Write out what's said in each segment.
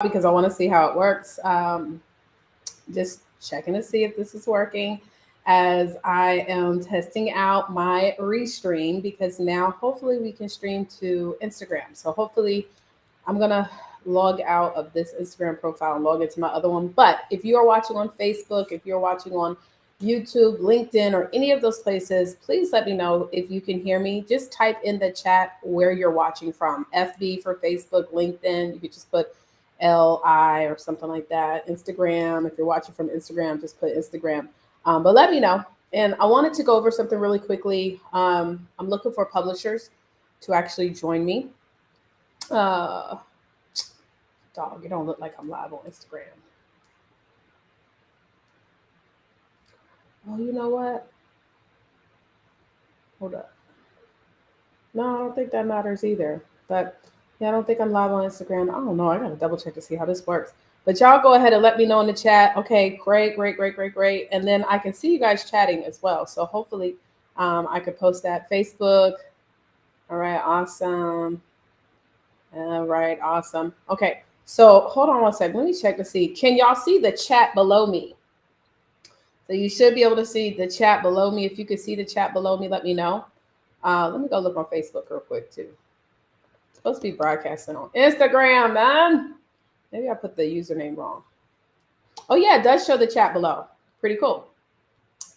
because I want to see how it works. Just checking to see if this is working as I am testing out my restream because now hopefully we can stream to Instagram. So hopefully I'm going to log out of this Instagram profile and log into my other one. But if you are watching on Facebook, if you're watching on YouTube, LinkedIn, or any of those places, please let me know if you can hear me. Just type in the chat where you're watching from. FB for Facebook, LinkedIn. You could just put LI or something like that. Instagram, if you're watching from Instagram, just put Instagram. But let me know. And I wanted to go over something really quickly. I'm looking for publishers to actually join me. Uh, Dog, it don't look like I'm live on Instagram. Oh, you know what? Hold up. No, I don't think that matters either. But yeah, I don't think I'm live on Instagram. I don't know. I gotta double check to see how this works. But y'all go ahead and let me know in the chat. Okay, great, great, great, great, great. And then I can see you guys chatting as well. So hopefully I could post that. Facebook. All right, awesome. All right, awesome. Okay, so hold on one second. Let me check to see. Can y'all see the chat below me? So you should be able to see the chat below me. If you can see the chat below me, let me know. Let me go look on Facebook real quick too. It's supposed to be broadcasting on Instagram, man. Maybe I put the username wrong. Oh yeah, it does show the chat below. Pretty cool.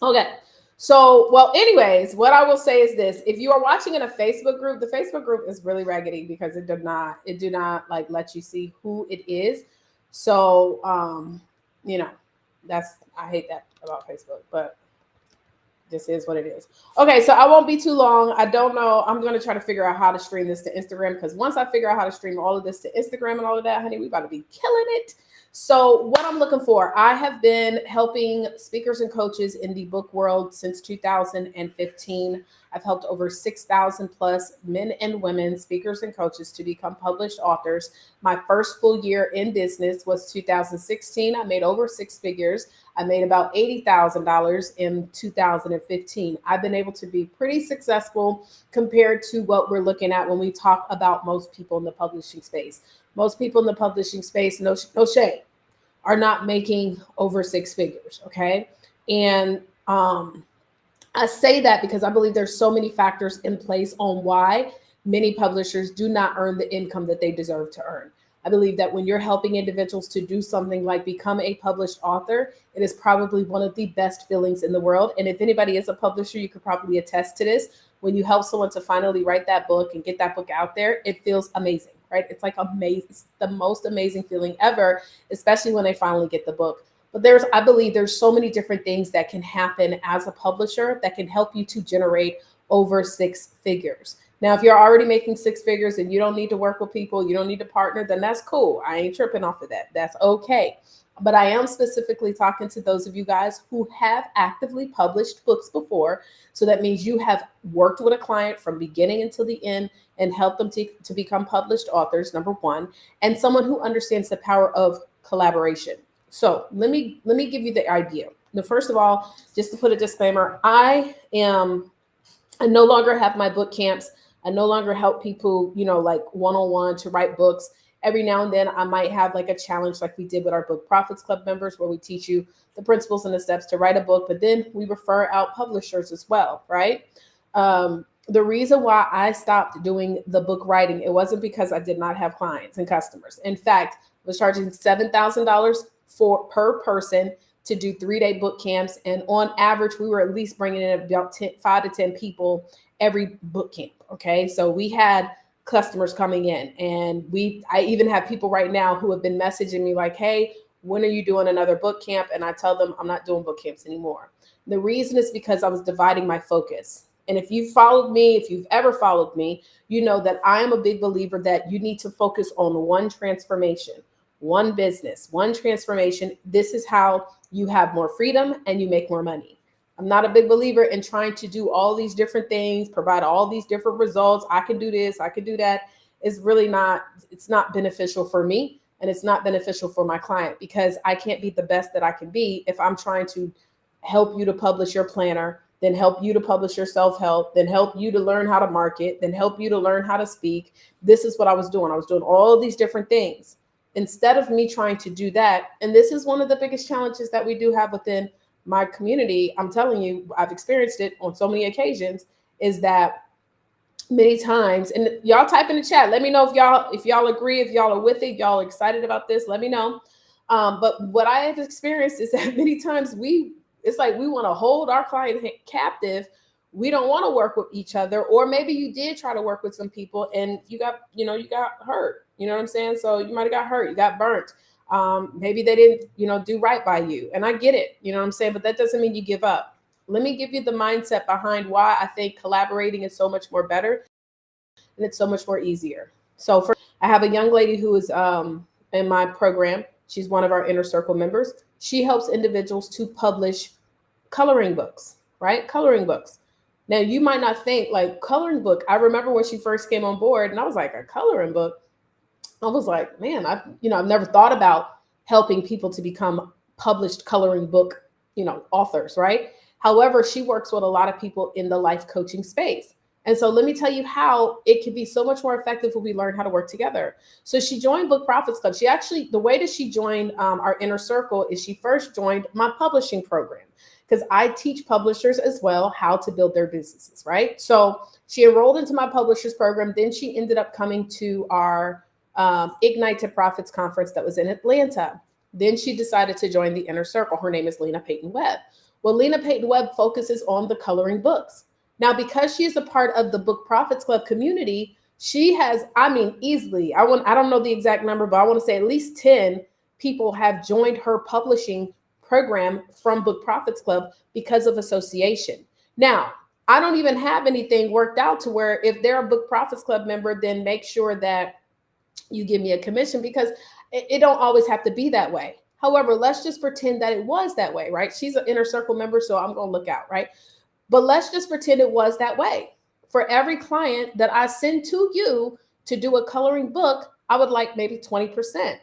Okay. So, well, anyways, what I will say is this: if you are watching in a Facebook group, the Facebook group is really raggedy because it do not like let you see who it is. So, you know, I hate that about Facebook, but this is what it is. Okay, so I won't be too long. I don't know. I'm going to try to figure out how to stream this to Instagram because once I figure out how to stream all of this to Instagram and all of that, honey, we about to be killing it. So, what I'm looking for, I have been helping speakers and coaches in the book world since 2015. I've helped over 6,000 plus men and women, speakers and coaches, to become published authors. My first full year in business was 2016. I made over six figures. I made about $80,000 in 2015. I've been able to be pretty successful compared to what we're looking at when we talk about most people in the publishing space. Most people in the publishing space, no shade, are not making over six figures, okay? And I say that because I believe there's so many factors in place on why many publishers do not earn the income that they deserve to earn. I believe that when you're helping individuals to do something like become a published author, it is probably one of the best feelings in the world. And if anybody is a publisher, you could probably attest to this. When you help someone to finally write that book and get that book out there, it feels amazing, right? It's like amazing. It's the most amazing feeling ever, especially when they finally get the book. But I believe there's so many different things that can happen as a publisher that can help you to generate over six figures. Now, if you're already making six figures and you don't need to work with people, you don't need to partner, then that's cool. I ain't tripping off of that. That's okay. But I am specifically talking to those of you guys who have actively published books before. So that means you have worked with a client from beginning until the end and helped them to become published authors, number one, and someone who understands the power of collaboration. So let me give you the idea. Now, first of all, just to put a disclaimer, I no longer have my book camps. I no longer help people, like one-on-one to write books. Every now and then I might have like a challenge like we did with our Book Profits Club members where we teach you the principles and the steps to write a book, but then we refer out publishers as well, right? The reason why I stopped doing the book writing, it wasn't because I did not have clients and customers. In fact, I was charging $7,000 per person to do 3-day book camps. And on average, we were at least bringing in about 5 to 10 people every book camp. Okay. So we had customers coming in and I even have people right now who have been messaging me like, hey, when are you doing another book camp? And I tell them I'm not doing book camps anymore. The reason is because I was dividing my focus. And if you've ever followed me, you know that I am a big believer that you need to focus on one transformation, one business, one transformation. This is how you have more freedom and you make more money. I'm not a big believer in trying to do all these different things, provide all these different results. I can do this, I can do that. It's not beneficial for me and it's not beneficial for my client because I can't be the best that I can be if I'm trying to help you to publish your planner, then help you to publish your self-help, then help you to learn how to market, then help you to learn how to speak. This is what I was doing. I was doing all of these different things. instead of me trying to do that, and this is one of the biggest challenges that we do have within my community, I'm telling you, I've experienced it on so many occasions, is that many times, and y'all type in the chat, let me know if y'all agree, if y'all are with it, y'all are excited about this, let me know. But what I have experienced is that many times it's like we want to hold our client captive. We don't want to work with each other, or maybe you did try to work with some people and you got hurt. You know what I'm saying? So you might have got hurt, you got burnt. Maybe they didn't, do right by you. And I get it, you know what I'm saying? But that doesn't mean you give up. Let me give you the mindset behind why I think collaborating is so much more better and it's so much more easier. So I have a young lady who is in my program. She's one of our inner circle members. She helps individuals to publish coloring books, right? Coloring books. Now you might not think like coloring book. I remember when she first came on board and I was like, a coloring book. I was like, man, I've never thought about helping people to become published coloring book, authors, right? However, she works with a lot of people in the life coaching space. And so let me tell you how it can be so much more effective when we learn how to work together. So she joined Book Profits Club. The way that she joined our inner circle is she first joined my publishing program, because I teach publishers as well how to build their businesses, right? So she enrolled into my publishers program. Then she ended up coming to our Ignite to Profits conference that was in Atlanta. Then she decided to join the inner circle. Her name is Lena Payton Webb. Well, Lena Payton Webb focuses on the coloring books. Now, because she is a part of the Book Profits Club community, she has, easily, I don't know the exact number, but I want to say at least 10 people have joined her publishing program from Book Profits Club because of association. Now, I don't even have anything worked out to where if they're a Book Profits Club member, then make sure that you give me a commission, because it don't always have to be that way. However, let's just pretend that it was that way, right? She's an inner circle member, so I'm going to look out, right? But let's just pretend it was that way. For every client that I send to you to do a coloring book, I would like maybe 20%.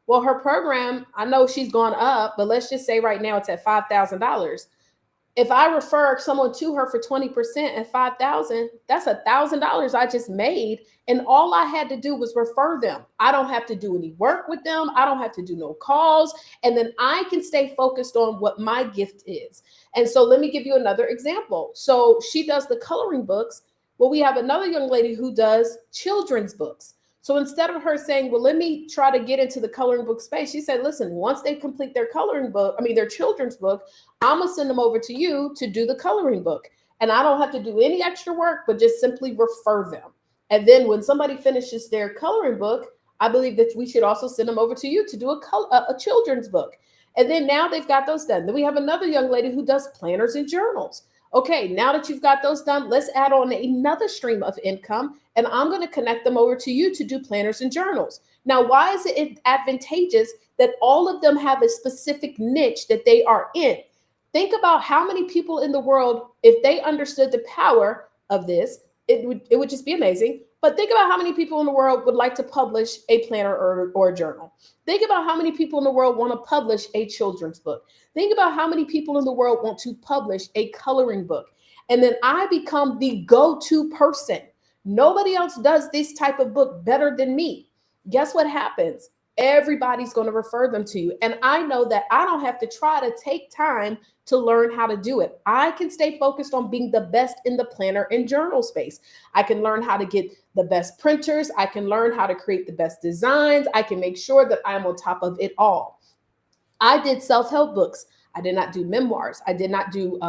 Well, her program, I know she's gone up, but let's just say right now it's at $5,000. If I refer someone to her for 20% at $5,000, that's $1,000 I just made. And all I had to do was refer them. I don't have to do any work with them. I don't have to do no calls. And then I can stay focused on what my gift is. And so let me give you another example. So she does the coloring books. Well, we have another young lady who does children's books. So instead of her saying, well, let me try to get into the coloring book space, she said, listen, once they complete their their children's book, I'm going to send them over to you to do the coloring book. And I don't have to do any extra work, but just simply refer them. And then when somebody finishes their coloring book, I believe that we should also send them over to you to do a children's book. And then now they've got those done. Then we have another young lady who does planners and journals. Okay, now that you've got those done, let's add on another stream of income, and I'm going to connect them over to you to do planners and journals. Now, why is it advantageous that all of them have a specific niche that they are in? Think about how many people in the world, if they understood the power of this, it would just be amazing. But think about how many people in the world would like to publish a planner or a journal. Think about how many people in the world want to publish a children's book. Think about how many people in the world want to publish a coloring book. And then I become the go-to person. Nobody else does this type of book better than me. Guess what happens? Everybody's going to refer them to you. And I know that I don't have to try to take time to learn how to do it. I can stay focused on being the best in the planner and journal space. I can learn how to get the best printers. I can learn how to create the best designs. I can make sure that I'm on top of it all. I did self-help books. I did not do memoirs. I did not do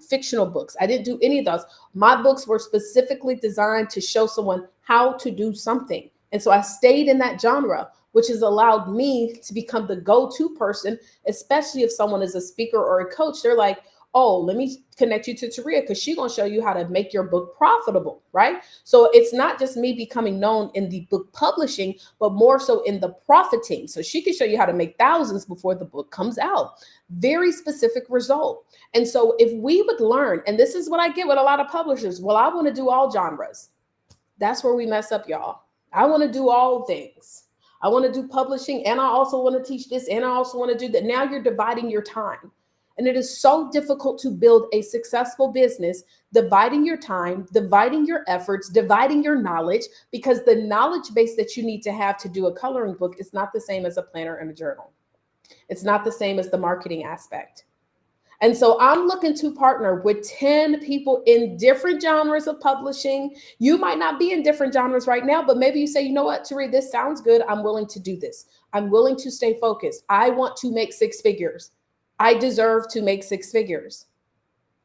fictional books. I didn't do any of those. My books were specifically designed to show someone how to do something. And so I stayed in that genre, which has allowed me to become the go-to person, especially if someone is a speaker or a coach. They're like, oh, let me connect you to Taria because she's going to show you how to make your book profitable, right? So it's not just me becoming known in the book publishing, but more so in the profiting. So she can show you how to make thousands before the book comes out. Very specific result. And so if we would learn, and this is what I get with a lot of publishers, well, I want to do all genres. That's where we mess up, y'all. I want to do all things. I want to do publishing, and I also want to teach this, and I also want to do that. Now you're dividing your time. And it is so difficult to build a successful business, dividing your time, dividing your efforts, dividing your knowledge, because the knowledge base that you need to have to do a coloring book is not the same as a planner and a journal. It's not the same as the marketing aspect. And so I'm looking to partner with 10 people in different genres of publishing. You might not be in different genres right now, but maybe you say, you know what, Tari, this sounds good. I'm willing to do this. I'm willing to stay focused. I want to make six figures. I deserve to make six figures.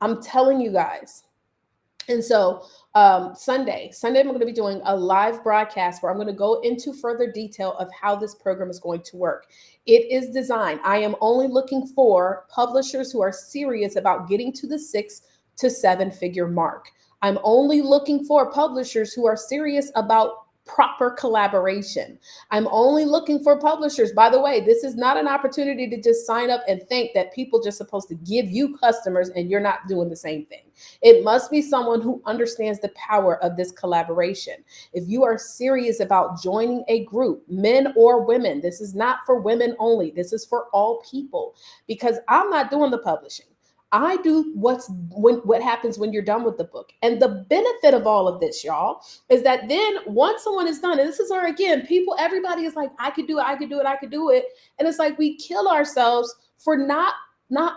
I'm telling you guys. And so Sunday, I'm going to be doing a live broadcast where I'm going to go into further detail of how this program is going to work. It is designed. I am only looking for publishers who are serious about getting to the 6 to 7 figure mark. I'm only looking for publishers who are serious about proper collaboration. I'm only looking for publishers. By the way, this is not an opportunity to just sign up and think that people just supposed to give you customers and you're not doing the same thing. It must be someone who understands the power of this collaboration. If you are serious about joining a group, men or women, this is not for women only. This is for all people, because I'm not doing the publishing. I do what happens when you're done with the book. And the benefit of all of this, y'all, is that then once someone is done, and this is where, again, everybody is like, I could do it. And it's like we kill ourselves for not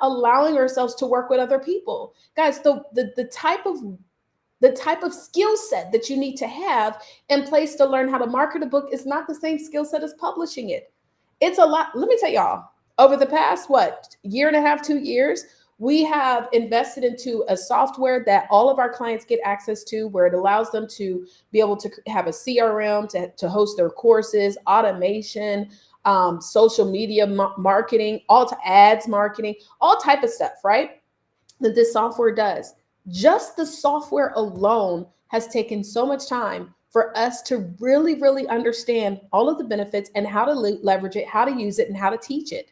allowing ourselves to work with other people. Guys, the type of skill set that you need to have in place to learn how to market a book is not the same skill set as publishing it. It's a lot. Let me tell y'all, over the past, year and a half, 2 years, we have invested into a software that all of our clients get access to, where it allows them to be able to have a CRM to host their courses, automation, social media marketing, ads marketing, all type of stuff, right? That this software does. Just the software alone has taken so much time for us to really, really understand all of the benefits and how to leverage it, how to use it, and how to teach it.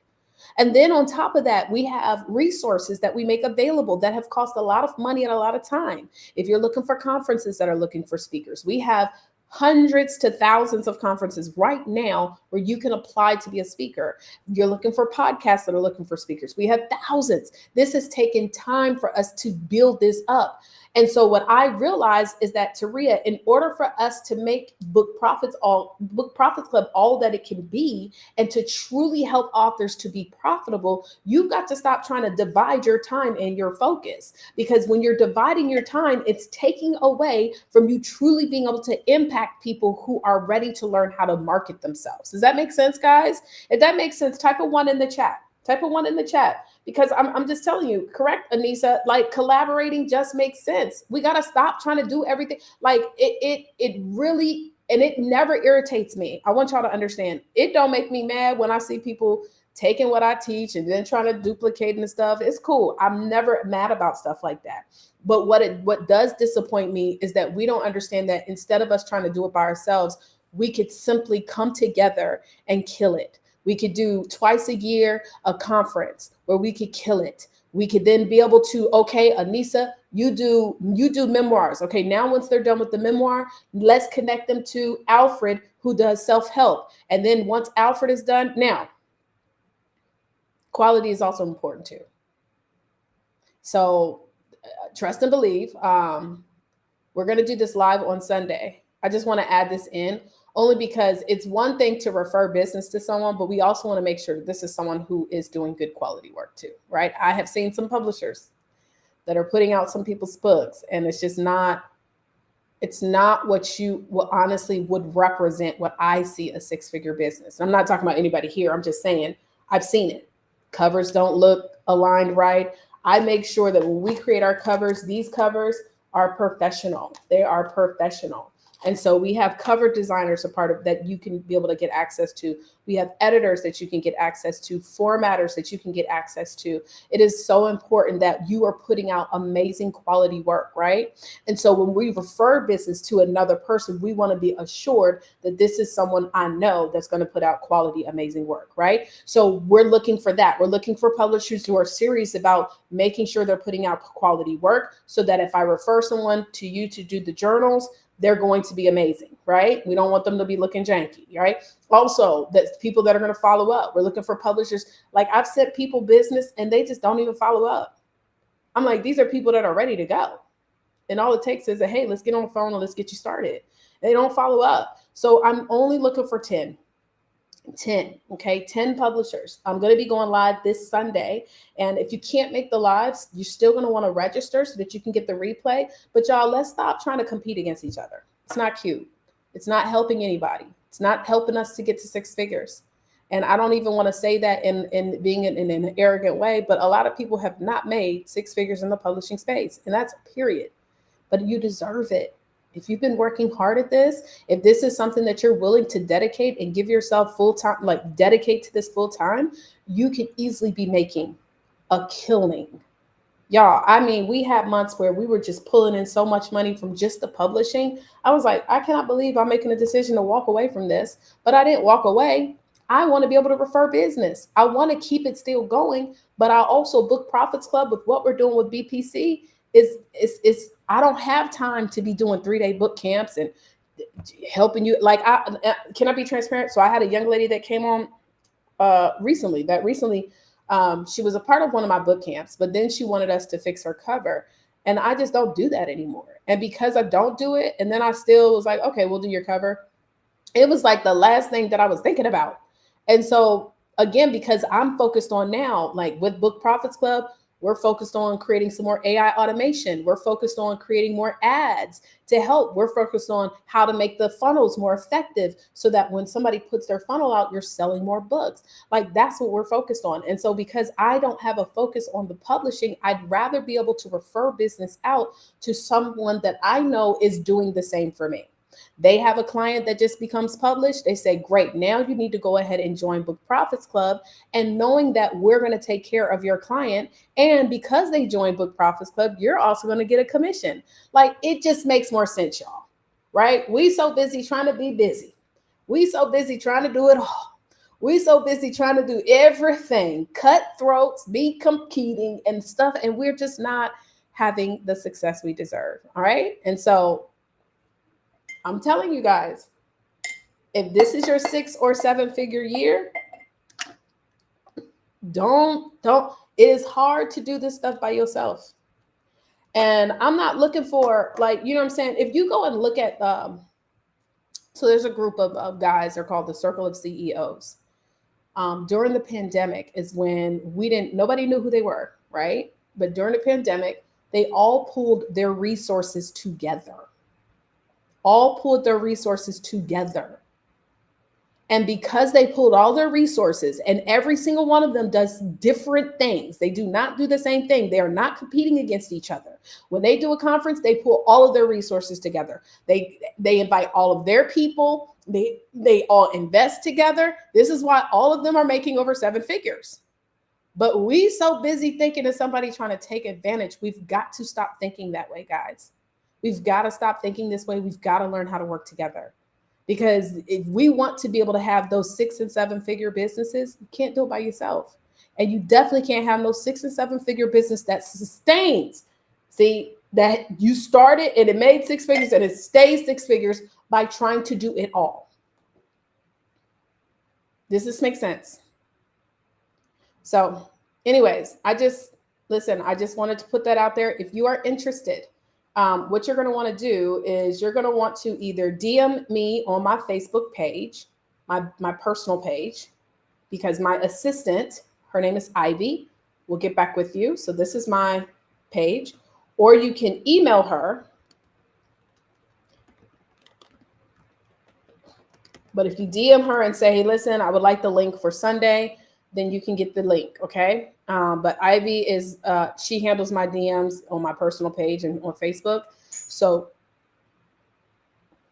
And then on top of that, we have resources that we make available that have cost a lot of money and a lot of time. If you're looking for conferences that are looking for speakers, we have hundreds to thousands of conferences right now where you can apply to be a speaker. You're looking for podcasts that are looking for speakers. We have thousands. This has taken time for us to build this up. And so what I realized is that, Taria, in order for us to make Book Profits Club all that it can be, and to truly help authors to be profitable, you've got to stop trying to divide your time and your focus. Because when you're dividing your time, it's taking away from you truly being able to impact people who are ready to learn how to market themselves. Does that make sense, guys? If that makes sense, type a 1 in the chat. Type a 1 in the chat, because I'm just telling you, correct, Anissa, like collaborating just makes sense. We got to stop trying to do everything. Like it really, and it never irritates me. I want y'all to understand, it don't make me mad when I see people taking what I teach and then trying to duplicate and stuff. It's cool. I'm never mad about stuff like that. But what does disappoint me is that we don't understand that instead of us trying to do it by ourselves, we could simply come together and kill it. We could do twice a year a conference where we could kill it. We could then be able to, okay, Anissa, you do memoirs. Okay, now once they're done with the memoir, let's connect them to Alfred, who does self-help. And then once Alfred is done, now, quality is also important too. So trust and believe. We're going to do this live on Sunday. I just want to add this in, only because it's one thing to refer business to someone, but we also want to make sure that this is someone who is doing good quality work too, right? I have seen some publishers that are putting out some people's books, and it's just not, it's not what you honestly would represent what I see a six-figure business. I'm not talking about anybody here. I'm just saying I've seen it. Covers don't look aligned right. I make sure that when we create our covers, these covers are professional. They are professional. And so we have cover designers, a part of that you can be able to get access to. We have editors that you can get access to, formatters that you can get access to. It is so important that you are putting out amazing quality work, right? And so when we refer business to another person, we want to be assured that this is someone I know that's going to put out quality, amazing work, right? So we're looking for that. We're looking for publishers who are serious about making sure they're putting out quality work, so that if I refer someone to you to do the journals, they're going to be amazing, right? We don't want them to be looking janky, right? Also, that people that are going to follow up. We're looking for publishers. Like I've sent people business and they just don't even follow up. I'm like, these are people that are ready to go. And all it takes is a, hey, let's get on the phone and let's get you started. They don't follow up. So I'm only looking for 10. 10, okay, 10 publishers. I'm going to be going live this Sunday. And if you can't make the lives, you're still going to want to register so that you can get the replay. But y'all, let's stop trying to compete against each other. It's not cute. It's not helping anybody. It's not helping us to get to 6 figures. And I don't even want to say that in being in an arrogant way, but a lot of people have not made 6 figures in the publishing space. And that's period. But you deserve it. If you've been working hard at this, if this is something that you're willing to dedicate and give yourself full time, like dedicate to this full time, you can easily be making a killing. Y'all, I mean, we had months where we were just pulling in so much money from just the publishing. I was like, I cannot believe I'm making a decision to walk away from this, but I didn't walk away. I want to be able to refer business. I want to keep it still going, but I also Book Profits Club with what we're doing with BPC is I don't have time to be doing 3-day book camps and helping you. Like, can I be transparent? So I had a young lady that came on recently. She was a part of one of my book camps, but then she wanted us to fix her cover. And I just don't do that anymore. And because I don't do it, and then I still was like, okay, we'll do your cover. It was like the last thing that I was thinking about. And so again, because I'm focused on now, like with Book Profits Club, we're focused on creating some more AI automation. We're focused on creating more ads to help. We're focused on how to make the funnels more effective so that when somebody puts their funnel out, you're selling more books. Like that's what we're focused on. And so because I don't have a focus on the publishing, I'd rather be able to refer business out to someone that I know is doing the same for me. They have a client that just becomes published. They say, great, now you need to go ahead and join Book Profits Club. And knowing that we're going to take care of your client. And because they join Book Profits Club, you're also going to get a commission. Like it just makes more sense, y'all, right? We so busy trying to be busy. We so busy trying to do it all. We so busy trying to do everything, cutthroats, be competing and stuff. And we're just not having the success we deserve. All right. And so I'm telling you guys, if this is your 6 or 7 figure year, don't, it is hard to do this stuff by yourself. And I'm not looking for like, you know what I'm saying? If you go and look at, so there's a group of guys, they're called the Circle of CEOs. During the pandemic is when nobody knew who they were, right? But during the pandemic, they all pulled their resources together. And because they pulled all their resources and every single one of them does different things, they do not do the same thing. They are not competing against each other. When they do a conference, they pull all of their resources together. They invite all of their people. They all invest together. This is why all of them are making over 7 figures. But we so busy thinking of somebody trying to take advantage. We've got to stop thinking that way, guys. We've got to stop thinking this way. We've got to learn how to work together. Because if we want to be able to have those 6 and 7 figure businesses, you can't do it by yourself. And you definitely can't have no 6 and 7 figure business that sustains. See, that you started and it made 6 figures and it stays 6 figures by trying to do it all. Does this make sense? So anyways, I just wanted to put that out there. If you are interested, what you're going to want to do is you're going to want to either DM me on my Facebook page, my personal page, because my assistant, her name is Ivy, will get back with you. So this is my page, or you can email her. But if you DM her and say, hey, listen, I would like the link for Sunday, then you can get the link, okay? But Ivy is, she handles my DMs on my personal page and on Facebook. So,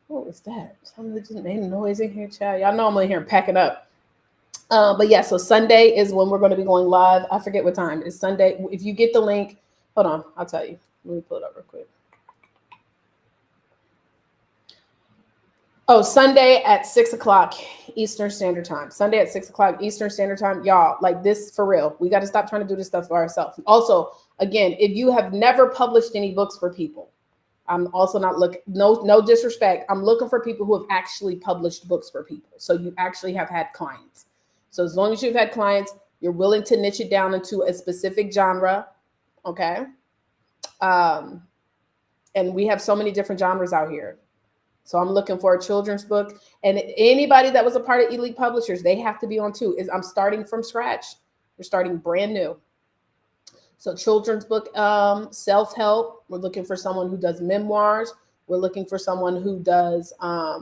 what was that? Somebody just made a noise in here, child. Y'all know I'm in here packing up. But yeah, so Sunday is when we're going to be going live. I forget what time. It's Sunday. If you get the link, hold on, I'll tell you. Let me pull it up real quick. Oh, Sunday at 6 o'clock Eastern Standard Time. Sunday at 6 o'clock Eastern Standard Time. Y'all, like this for real. We got to stop trying to do this stuff for ourselves. Also, again, if you have never published any books for people, I'm also not looking, no disrespect. I'm looking for people who have actually published books for people. So you actually have had clients. So as long as you've had clients, you're willing to niche it down into a specific genre. Okay. Um, and we have so many different genres out here. So I'm looking for a children's book, and anybody that was a part of Elite Publishers, they have to be on too. Is I'm starting from scratch. We're starting brand new. So children's book, self-help. We're looking for someone who does memoirs. We're looking for someone who does uh,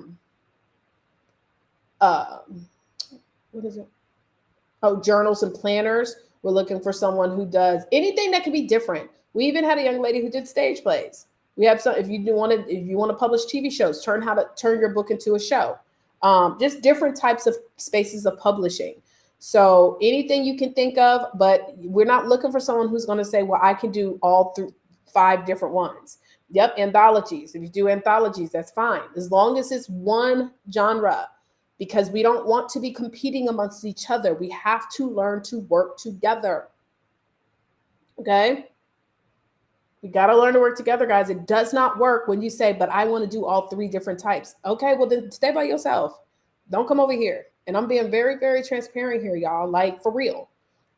what is it? Oh, journals and planners. We're looking for someone who does anything that can be different. We even had a young lady who did stage plays. We have some. If you want to publish TV shows, how to turn your book into a show. Just different types of spaces of publishing. So anything you can think of, but we're not looking for someone who's going to say, "Well, I can do all through 5 different ones." Yep, anthologies. If you do anthologies, that's fine, as long as it's one genre, because we don't want to be competing amongst each other. We have to learn to work together. Okay? We got to learn to work together, guys. It does not work when you say, but I want to do all 3 different types. Okay, well, then stay by yourself. Don't come over here. And I'm being very, very transparent here, y'all. Like, for real.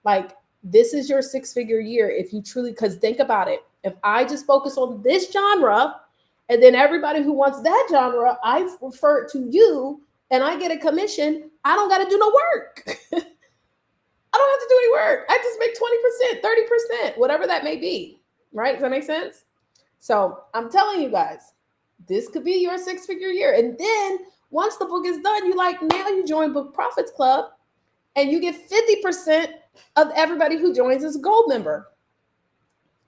Like, this is your 6-figure year if you truly, because think about it. If I just focus on this genre, and then everybody who wants that genre, I refer it to you, and I get a commission, I don't got to do no work. I don't have to do any work. I just make 20%, 30%, whatever that may be. Right? Does that make sense? So I'm telling you guys, this could be your 6-figure year. And then once the book is done, now you join Book Profits Club, and you get 50% of everybody who joins as a gold member.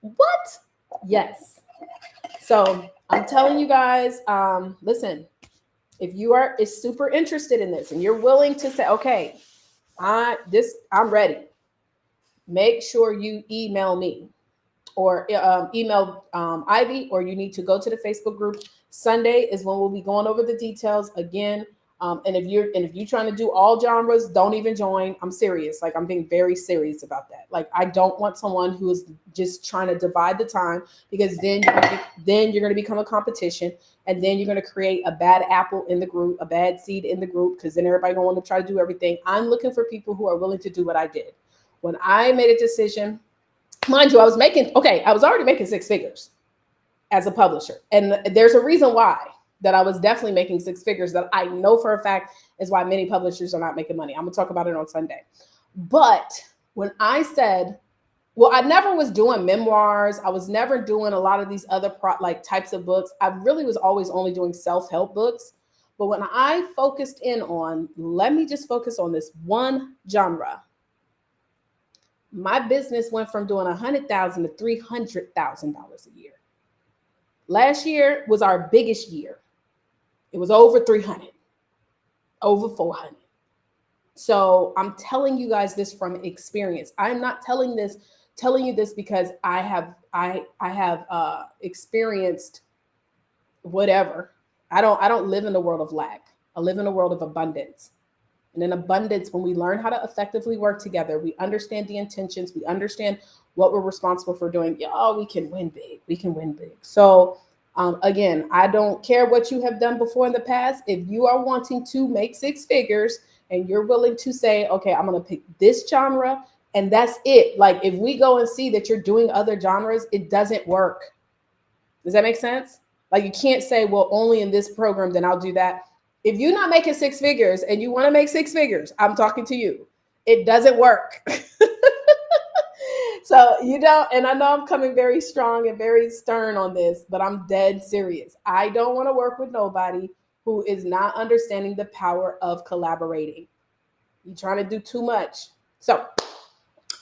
What? Yes. So I'm telling you guys, listen, if you is super interested in this and you're willing to say, okay, I'm ready, make sure you email me or email Ivy, or you need to go to the Facebook group. Sunday is when we'll be going over the details again. And if you're trying to do all genres, don't even join. I'm serious. Like, I'm being very serious about that. Like, I don't want someone who is just trying to divide the time, because then you're going to become a competition, and then you're going to create a bad apple in the group, a bad seed in the group, because then everybody going to want to try to do everything. I'm looking for people who are willing to do what I did. When I made a decision, mind you, I was already making 6 figures as a publisher. And there's a reason why that I was definitely making 6 figures that I know for a fact is why many publishers are not making money. I'm going to talk about it on Sunday. But when I said, well, I never was doing memoirs. I was never doing a lot of these other types of books. I really was always only doing self-help books. But when I focused in on, let me just focus on this one genre, my business went from doing $100,000 to $300,000 a year. Last year was our biggest year. It was over 300, over 400. So I'm telling you guys this from experience. I'm not telling you this because I have experienced whatever. I don't live in the world of lack. I live in a world of abundance. And in abundance, when we learn how to effectively work together, we understand the intentions, we understand what we're responsible for doing. Y'all, we can win big. We can win big. So again, I don't care what you have done before in the past. If you are wanting to make 6 figures and you're willing to say, okay, I'm going to pick this genre and that's it. Like, if we go and see that you're doing other genres, it doesn't work. Does that make sense? Like, you can't say, well, only in this program, then I'll do that. If you're not making 6 figures and you want to make 6 figures, I'm talking to you. It doesn't work. So, and I know I'm coming very strong and very stern on this, but I'm dead serious. I don't want to work with nobody who is not understanding the power of collaborating. You're trying to do too much. So,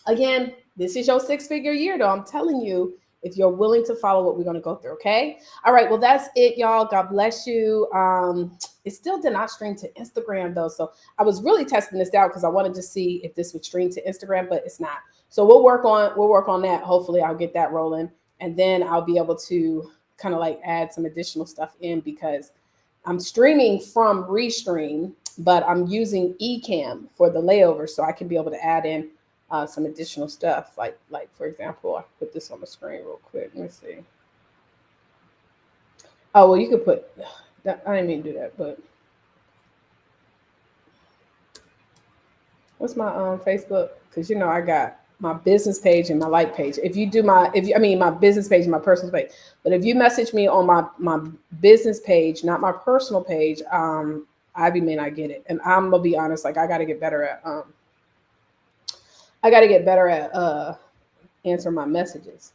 again, this is your 6-figure year, though. I'm telling you, if you're willing to follow what we're going to go through, okay? All right, well, that's it, y'all. God bless you. It still did not stream to Instagram, though. So I was really testing this out because I wanted to see if this would stream to Instagram, but it's not. So we'll work on that. Hopefully I'll get that rolling. And then I'll be able to kind of like add some additional stuff in, because I'm streaming from Restream, but I'm using Ecamm for the layover, so I can be able to add in some additional stuff. Like for example, I can put this on the screen real quick. Let me see. Oh, well, you could put that. I didn't mean to do that, but what's my Facebook? Because you know I got my business page and my like page. If you do my, if you, I mean my business page and my personal page. But if you message me on my business page, not my personal page, Ivy may not get it. And I'm gonna be honest, like I got to get better at answering my messages.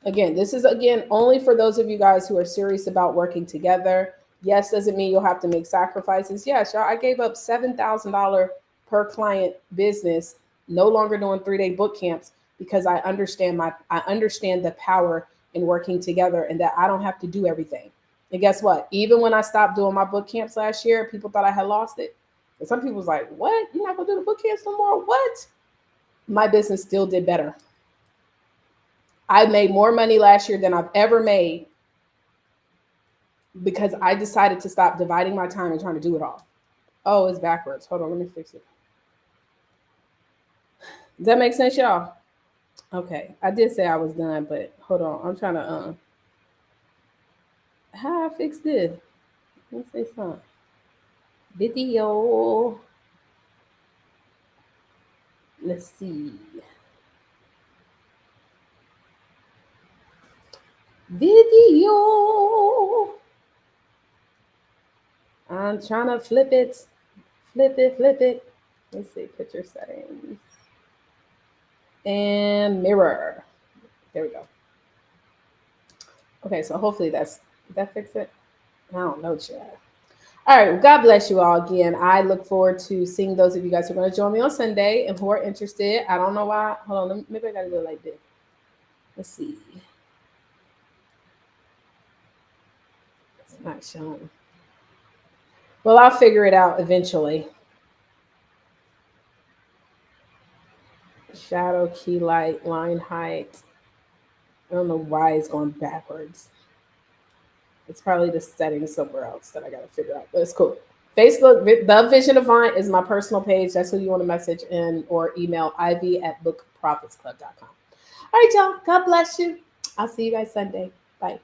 Again, this is again only for those of you guys who are serious about working together. Yes, doesn't mean you'll have to make sacrifices. Yes, y'all, I gave up $7,000 per client business, no longer doing 3 day boot camps because I understand the power in working together and that I don't have to do everything. And guess what? Even when I stopped doing my boot camps last year, people thought I had lost it. And some people was like, "What? You're not gonna do the boot camps no more? What?" My business still did better. I made more money last year than I've ever made because I decided to stop dividing my time and trying to do it all. Oh, it's backwards. Hold on, let me fix it. Does that make sense, y'all? Okay, I did say I was done, but hold on. I'm trying to how I fix this? Let me say something. Video. Let's see. Video. I'm trying to flip it. Flip it, flip it. Let's see, picture settings. And mirror. There we go. Okay, so hopefully did that fix it? I don't know, Chad. All right, well, God bless you all again. I look forward to seeing those of you guys who are going to join me on Sunday and who are interested. I don't know why. Hold on, maybe I got to do it like this. Let's see. It's not showing. Well, I'll figure it out eventually. Shadow, key light, line height. I don't know why it's going backwards. It's probably the settings somewhere else that I got to figure out, but it's cool. Facebook, The Vision Avant is my personal page. That's who you want to message in or email ivy@bookprofitsclub.com. All right, y'all. God bless you. I'll see you guys Sunday. Bye.